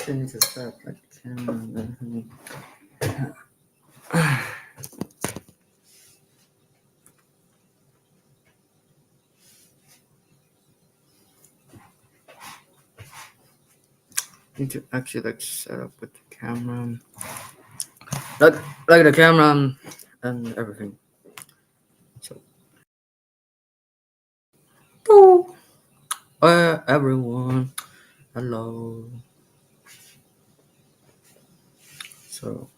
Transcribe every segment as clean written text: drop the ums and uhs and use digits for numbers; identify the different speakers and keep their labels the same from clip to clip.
Speaker 1: actually need to set up like the camera and everything. Need to actually like set up with the camera, like the camera and everything. So, everyone, hello. So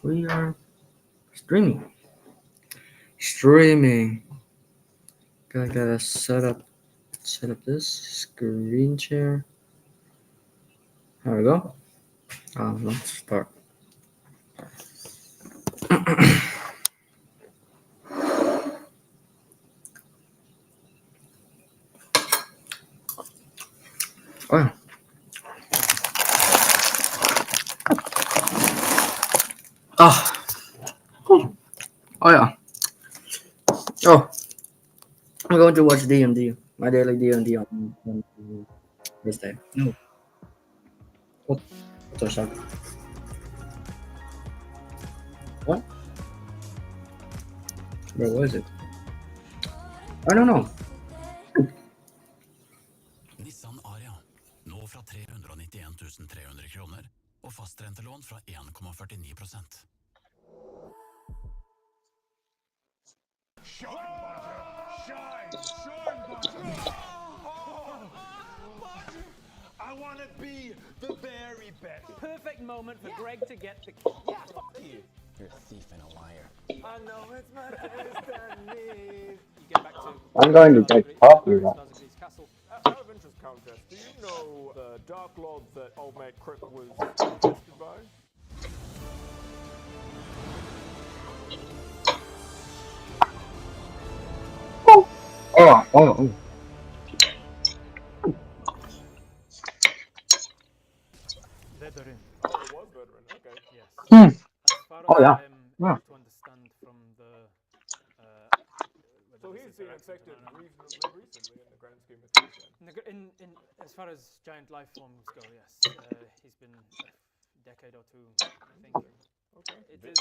Speaker 1: we are streaming. Gotta set up this screen share. There we go. Let's start. Oh yeah. Oh yeah. Oh, I'm going to watch DMD. My daily DMD on Thursday. No. What? What's our What? Where was it? I don't know.
Speaker 2: Nissan Aria, nå fra 391 300 kroner, og fastrentelån fra 1,49%.
Speaker 3: Shine, Butter! Shine, Butter! Butter! I want to be the very best.
Speaker 4: Perfect moment for Greg to get the...
Speaker 3: Yeah, fuck you.
Speaker 2: You're a thief and a liar.
Speaker 3: I know it's my destiny.
Speaker 4: You get back to...
Speaker 1: I'm going to get coffee right.
Speaker 4: Castle.
Speaker 3: Out of interest, Countess, do you know the Dark Lord that old mate Crick was infested by?
Speaker 1: Oh.
Speaker 4: Veteran.
Speaker 3: Oh, it was veteran. Okay.
Speaker 4: Yes.
Speaker 1: Hmm.
Speaker 4: As far as
Speaker 1: Oh, yeah.
Speaker 4: I'm
Speaker 1: Yeah.
Speaker 4: able to understand from the...
Speaker 3: So
Speaker 4: whether
Speaker 3: he's
Speaker 4: this
Speaker 3: been
Speaker 4: is
Speaker 3: infected
Speaker 4: accident or not.
Speaker 3: reasonably recently in the grand scheme of things.
Speaker 4: In as far as giant life forms go, yes. He's been a decade or two, I think.
Speaker 3: Okay.
Speaker 4: It is,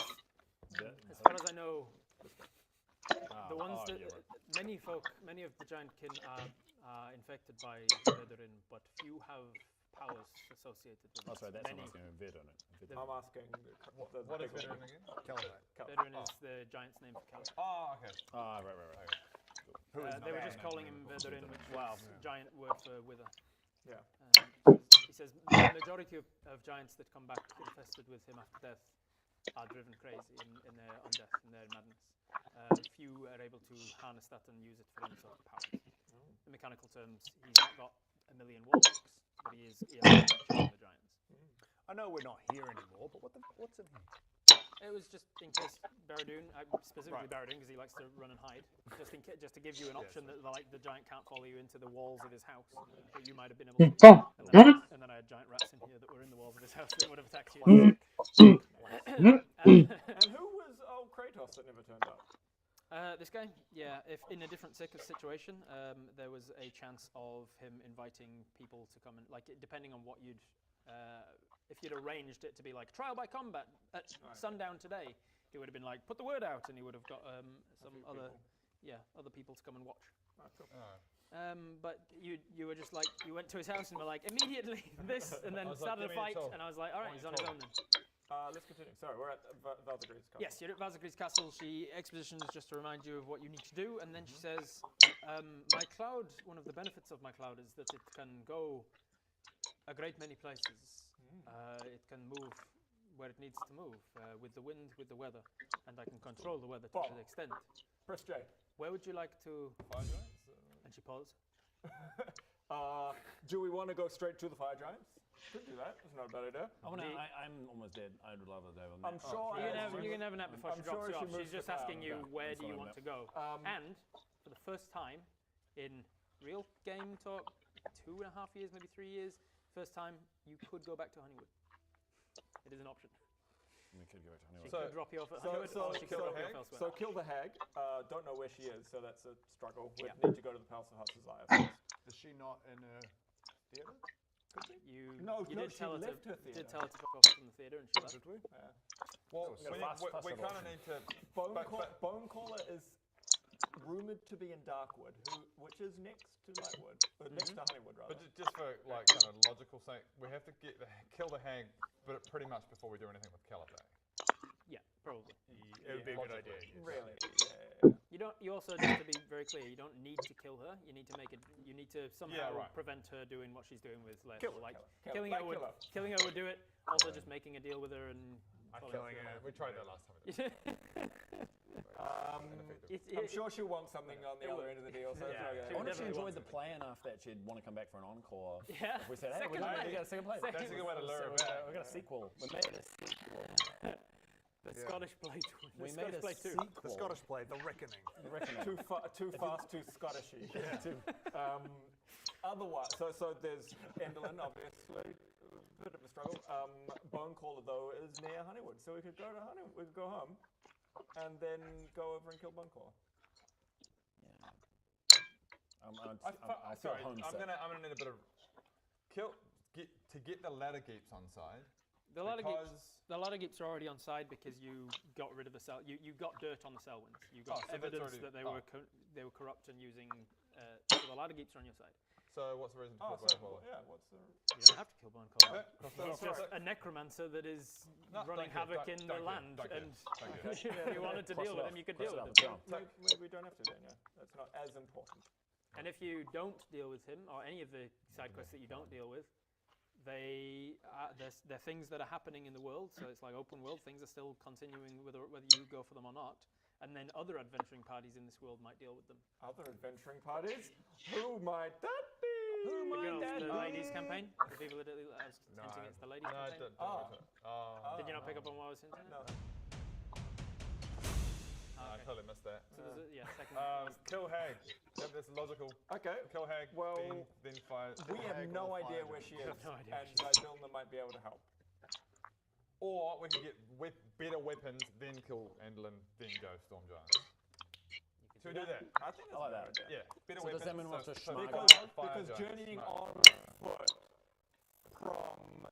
Speaker 4: as far as I know, the ones that... Many of the giant kin are infected by Veteran, but few have powers associated with it.
Speaker 5: Oh, sorry, that's
Speaker 4: Many.
Speaker 5: not asking Veteran.
Speaker 3: I'm asking
Speaker 6: What is veteran again? Caliphate.
Speaker 4: Veteran is the giant's name for Caliphate.
Speaker 6: Oh, okay.
Speaker 5: Ah, right.
Speaker 4: They were just calling him Veteran, which is giant word for wither.
Speaker 3: Yeah.
Speaker 4: He says the majority of giants that come back infested with him after death are driven crazy in their undeath, in their madness. Few are able to harness that and use it for any sort of power. In mechanical terms, he's not got a million warlocks, but he is able to challenge the giants.
Speaker 6: I know we're not here anymore, but what's in here?
Speaker 4: It was just in case Barradoon, specifically Barradoon, because he likes to run and hide, just to give you an option that the giant can't follow you into the walls of his house, but you might have been able to. And then I had giant rats in here that were in the walls of his house that would have attacked you.
Speaker 3: And who was old Kratos that never turned up?
Speaker 4: This guy, yeah. If in a different situation, there was a chance of him inviting people to come and depending on what you'd. If you'd arranged it to be like trial by combat at sundown today, he would have been like, put the word out, and he would have got some other people to come and watch. But you were just like, you went to his house and were like, immediately this, and then started a fight, and I was like, all right, he's on his own then.
Speaker 3: Let's continue. Sorry, we're at Valzagre's castle.
Speaker 4: Yes, you're at Valzagre's castle. She expositions just to remind you of what you need to do, and then she says, my cloud, one of the benefits of my cloud is that it can go a great many places. It can move where it needs to move, with the wind, with the weather, and I can control the weather to an extent.
Speaker 3: Press J.
Speaker 4: Where would you like to...
Speaker 3: Fire giants?
Speaker 4: And she paused.
Speaker 3: Do we want to go straight to the fire giants? Could do that. That's not a bad idea.
Speaker 5: I'm almost dead. I would love to have a nap.
Speaker 3: I'm sure
Speaker 4: You can have a nap before she drops you off. She's just asking you, where do you want to go? And for the first time in real game talk, 2.5 years, maybe 3 years, first time you could go back to Honeywood. It is an option.
Speaker 5: We could go to
Speaker 4: She could drop you off at Honeywood, or she could drop you off elsewhere.
Speaker 3: So kill the hag. Don't know where she is, so that's a struggle. We need to go to the Palace of Heart's Desire first.
Speaker 6: Is she not in a theatre?
Speaker 4: You
Speaker 3: No,
Speaker 4: you
Speaker 3: no,
Speaker 4: did
Speaker 3: she
Speaker 4: tell her
Speaker 3: left
Speaker 4: to
Speaker 3: her theatre.
Speaker 4: did tell her to fuck off from the theater, and she left.
Speaker 3: Did we? Yeah.
Speaker 7: Well,
Speaker 5: So
Speaker 7: we kind of need to.
Speaker 3: Bonecaller is rumored to be in Darkwood, which is next to Lightwood, next to Honeywood rather.
Speaker 7: But just for like kind of logical sake, we have to kill the hag, but pretty much before we do anything with Caliphate.
Speaker 4: Yeah, probably.
Speaker 6: It would be a good
Speaker 7: Logically.
Speaker 6: idea.
Speaker 3: Really?
Speaker 4: You don't. You also, just to be very clear, you don't need to kill her. You need to make it. You need to somehow
Speaker 7: right.
Speaker 4: prevent her doing what she's doing with Les.
Speaker 3: Kill her,
Speaker 4: Like
Speaker 3: kill her.
Speaker 4: killing
Speaker 3: Like
Speaker 4: her would
Speaker 3: kill her.
Speaker 4: killing her would do it. Also, just making a deal with her and
Speaker 6: Killing her.
Speaker 7: We tried that last time.
Speaker 3: I'm sure she'll want something on the other end of the deal. So it's
Speaker 5: I
Speaker 3: okay.
Speaker 5: wonder if she
Speaker 4: Definitely
Speaker 5: enjoyed the play enough that she'd want to come back for an encore.
Speaker 4: Yeah.
Speaker 5: If we said, hey,
Speaker 4: Second
Speaker 5: we
Speaker 4: play.
Speaker 5: got a second play.
Speaker 4: Second
Speaker 7: That's a good way to lure her back.
Speaker 5: We got a sequel. We made a sequel.
Speaker 4: The Scottish play.
Speaker 5: We made a
Speaker 4: play too.
Speaker 5: sequel.
Speaker 6: The Scottish play, The Reckoning.
Speaker 5: The Reckoning.
Speaker 3: Too fast, too Scottishy. Otherwise, so there's Endelin, obviously, a bit of a struggle. Bonecaller though is near Honeywood, so we could go to Honeywood. We could go home, and then go over and kill Bonecaller.
Speaker 5: I feel
Speaker 7: Sorry,
Speaker 5: homesick.
Speaker 7: I'm gonna need a bit of to get the ladder geeps on side.
Speaker 4: The ladder geeps are already on side because you got rid of the cell. You got dirt on the Selwyns. You got
Speaker 7: so that's
Speaker 4: evidence
Speaker 7: already-
Speaker 4: that they were corrupt and using. So the ladder geeps are on your side.
Speaker 7: So what's the reason to kill Bonecaller?
Speaker 3: Yeah, what's the?
Speaker 4: You don't have to kill Bonecaller. He's just
Speaker 3: Sorry.
Speaker 4: a necromancer that is
Speaker 7: No,
Speaker 4: running
Speaker 7: thank you,
Speaker 4: havoc in the
Speaker 7: thank you,
Speaker 4: land.
Speaker 7: thank you,
Speaker 4: And
Speaker 7: thank you.
Speaker 4: if you wanted to
Speaker 5: Cross
Speaker 4: deal
Speaker 5: it
Speaker 4: with
Speaker 5: off,
Speaker 4: him, you could
Speaker 5: cross
Speaker 4: deal
Speaker 5: it
Speaker 4: with
Speaker 5: off.
Speaker 4: him.
Speaker 3: We don't have to then. Yeah, that's not as important.
Speaker 4: And if you don't deal with him, or any of the side quests that you don't deal with, they're things that are happening in the world. So it's like open world. Things are still continuing whether you go for them or not. And then other adventuring parties in this world might deal with them.
Speaker 3: Other adventuring parties? Who might that be?
Speaker 4: The ladies campaign. The people that I was hinting it's the ladies
Speaker 7: No,
Speaker 4: campaign. Did you not pick up on what I was hinting at?
Speaker 3: No.
Speaker 7: I totally missed that.
Speaker 4: So there's second.
Speaker 7: Kill hag. Yep, that's logical.
Speaker 3: Okay.
Speaker 7: Kill hag.
Speaker 3: Well,
Speaker 7: then fire.
Speaker 3: We have
Speaker 7: hag
Speaker 3: no
Speaker 7: or
Speaker 3: idea
Speaker 7: fire
Speaker 3: where
Speaker 7: them.
Speaker 3: she is,
Speaker 4: No idea where
Speaker 3: and
Speaker 4: she
Speaker 3: Vilna might be able to help.
Speaker 7: Or we can get better weapons, then kill Andelin, then go Storm Giants. Should we do that?
Speaker 3: I think that's
Speaker 5: I like
Speaker 3: a
Speaker 5: that.
Speaker 3: good idea.
Speaker 7: Yeah. Better
Speaker 5: So
Speaker 7: weapons.
Speaker 5: does that mean we'll have to schmag
Speaker 3: Because
Speaker 7: Giants,
Speaker 3: journeying
Speaker 7: smart.
Speaker 3: on foot from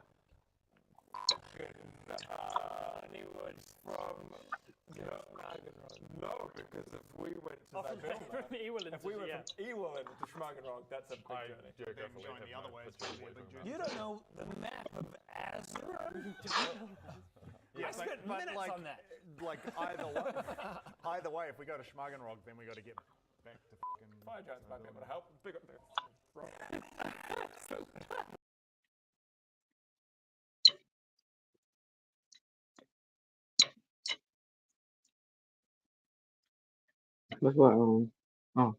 Speaker 3: Honeywood from no, because if we went to
Speaker 4: From Ewell
Speaker 3: if we went from Ewell to Schmagenrock, that's a big journey.
Speaker 6: Then going the other way is going to be a big journey.
Speaker 5: You don't know the map of Azra?
Speaker 6: Yeah,
Speaker 5: I spent minutes on that.
Speaker 6: Like either way, if we go to Schmagenrock, then we got to get back to fucking.
Speaker 3: Fire giants might be able to help. Big rock.
Speaker 1: That's what. Oh.